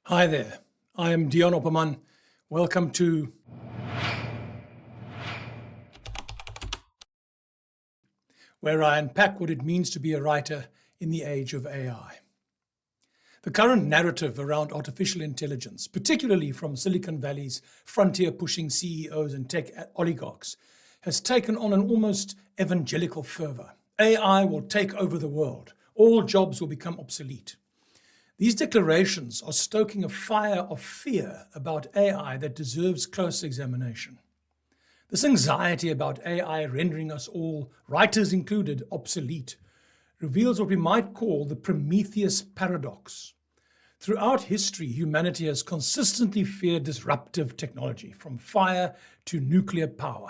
Hi there, I am Dion Opperman. Welcome to where I unpack what it means to be a writer in the age of AI. The current narrative around artificial intelligence, particularly from Silicon Valley's frontier-pushing CEOs and tech oligarchs, has taken on an almost evangelical fervor. AI will take over the world. All jobs will become obsolete. These declarations are stoking a fire of fear about AI that deserves close examination. This anxiety about AI rendering us all, writers included, obsolete, reveals what we might call the Prometheus paradox. Throughout history, humanity has consistently feared disruptive technology, from fire to nuclear power.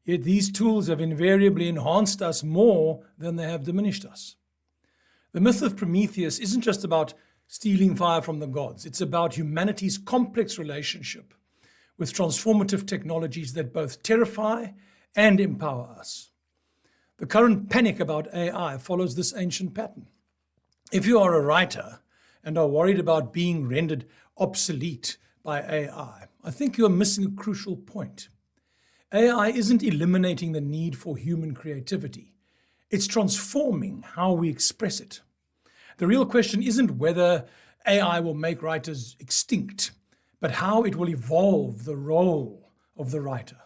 Yet these tools have invariably enhanced us more than they have diminished us. The myth of Prometheus isn't just about stealing fire from the gods. It's about humanity's complex relationship with transformative technologies that both terrify and empower us. The current panic about AI follows this ancient pattern. If you are a writer and are worried about being rendered obsolete by AI, I think you are missing a crucial point. AI isn't eliminating the need for human creativity. It's transforming how we express it. The real question isn't whether AI will make writers extinct, but how it will evolve the role of the writer.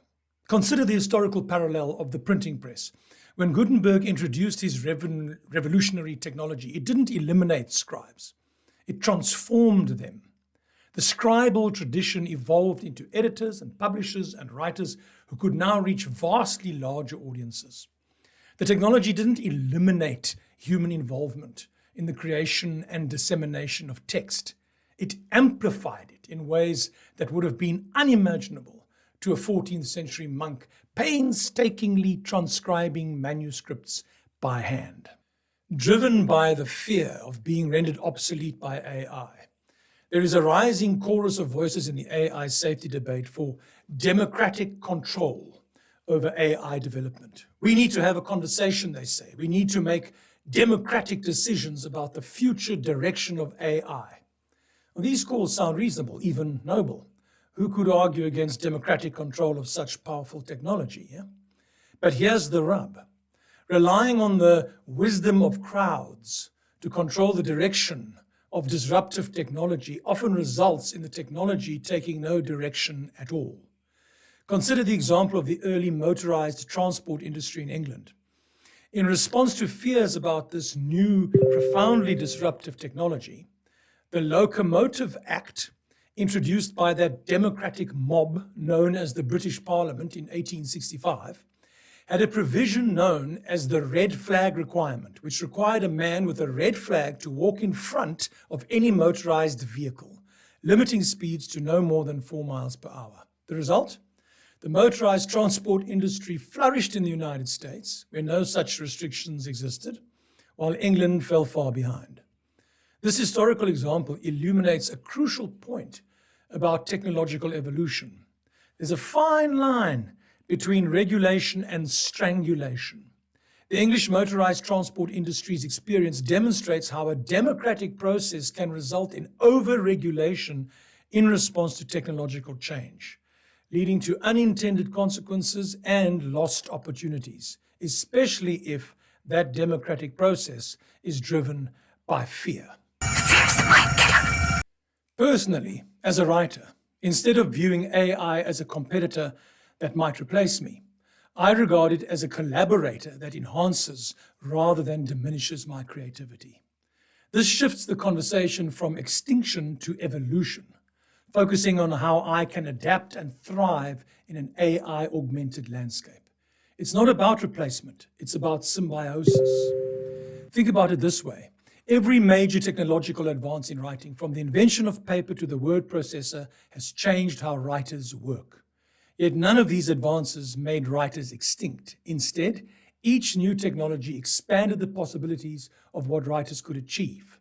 Consider the historical parallel of the printing press. When Gutenberg introduced his revolutionary technology, it didn't eliminate scribes. It transformed them. The scribal tradition evolved into editors and publishers and writers who could now reach vastly larger audiences. The technology didn't eliminate human involvement in the creation and dissemination of text. It amplified it in ways that would have been unimaginable to a 14th century monk painstakingly transcribing manuscripts by hand. Driven by the fear of being rendered obsolete by AI, there is a rising chorus of voices in the AI safety debate for democratic control over AI development. We need to have a conversation, they say. We need to make democratic decisions about the future direction of AI. Well, these calls sound reasonable, even noble. Who could argue against democratic control of such powerful technology? Yeah? But here's the rub. Relying on the wisdom of crowds to control the direction of disruptive technology often results in the technology taking no direction at all. Consider the example of the early motorized transport industry in England. In response to fears about this new, profoundly disruptive technology, the Locomotive Act, introduced by that democratic mob known as the British Parliament in 1865, had a provision known as the red flag requirement, which required a man with a red flag to walk in front of any motorized vehicle, limiting speeds to no more than 4 miles per hour. The result? The motorized transport industry flourished in the United States, where no such restrictions existed, while England fell far behind. This historical example illuminates a crucial point about technological evolution. There's a fine line between regulation and strangulation. The English motorized transport industry's experience demonstrates how a democratic process can result in over-regulation in response to technological change, leading to unintended consequences and lost opportunities, especially if that democratic process is driven by fear. Personally, as a writer, instead of viewing AI as a competitor that might replace me, I regard it as a collaborator that enhances rather than diminishes my creativity. This shifts the conversation from extinction to evolution, focusing on how I can adapt and thrive in an AI-augmented landscape. It's not about replacement, it's about symbiosis. Think about it this way. Every major technological advance in writing, from the invention of paper to the word processor, has changed how writers work. Yet none of these advances made writers extinct. Instead, each new technology expanded the possibilities of what writers could achieve.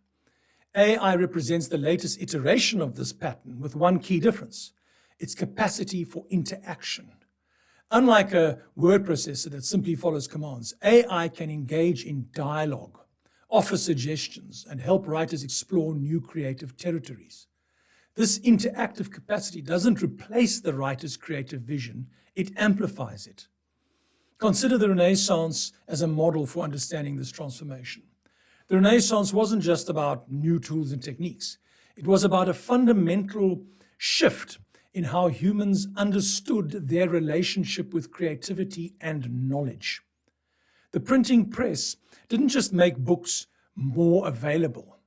AI represents the latest iteration of this pattern with one key difference: its capacity for interaction. Unlike a word processor that simply follows commands, AI can engage in dialogue, offer suggestions, and help writers explore new creative territories. This interactive capacity doesn't replace the writer's creative vision, it amplifies it. Consider the Renaissance as a model for understanding this transformation. The Renaissance wasn't just about new tools and techniques. It was about a fundamental shift in how humans understood their relationship with creativity and knowledge. The printing press didn't just make books more available.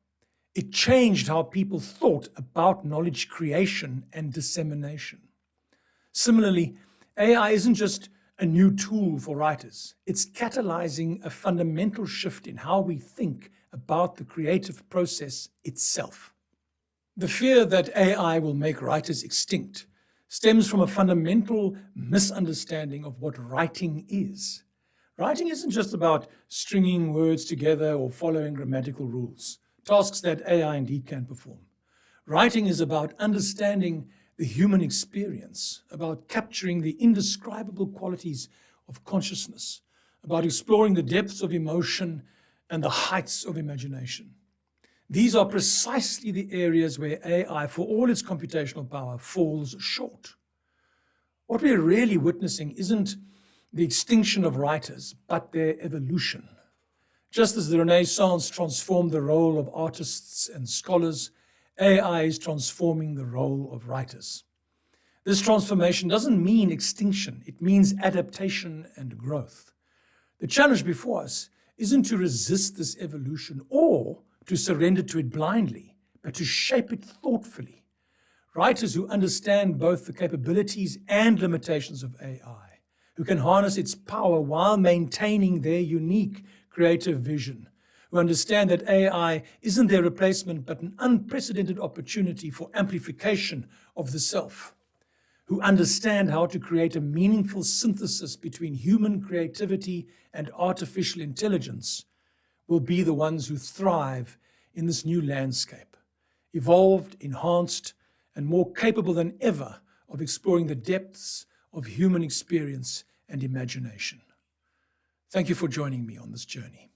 It changed how people thought about knowledge creation and dissemination. Similarly, AI isn't just a new tool for writers. It's catalyzing a fundamental shift in how we think about the creative process itself. The fear that AI will make writers extinct stems from a fundamental misunderstanding of what writing is. Writing isn't just about stringing words together or following grammatical rules, tasks that AI indeed can perform. Writing is about understanding the human experience, about capturing the indescribable qualities of consciousness, about exploring the depths of emotion and the heights of imagination. These are precisely the areas where AI, for all its computational power, falls short. What we're really witnessing isn't the extinction of writers, but their evolution. Just as the Renaissance transformed the role of artists and scholars, AI is transforming the role of writers. This transformation doesn't mean extinction, it means adaptation and growth. The challenge before us isn't to resist this evolution or to surrender to it blindly, but to shape it thoughtfully. Writers who understand both the capabilities and limitations of AI, who can harness its power while maintaining their unique creative vision, who understand that AI isn't their replacement but an unprecedented opportunity for amplification of the self, who understand how to create a meaningful synthesis between human creativity and artificial intelligence, will be the ones who thrive in this new landscape, evolved, enhanced, and more capable than ever of exploring the depths of human experience and imagination. Thank you for joining me on this journey.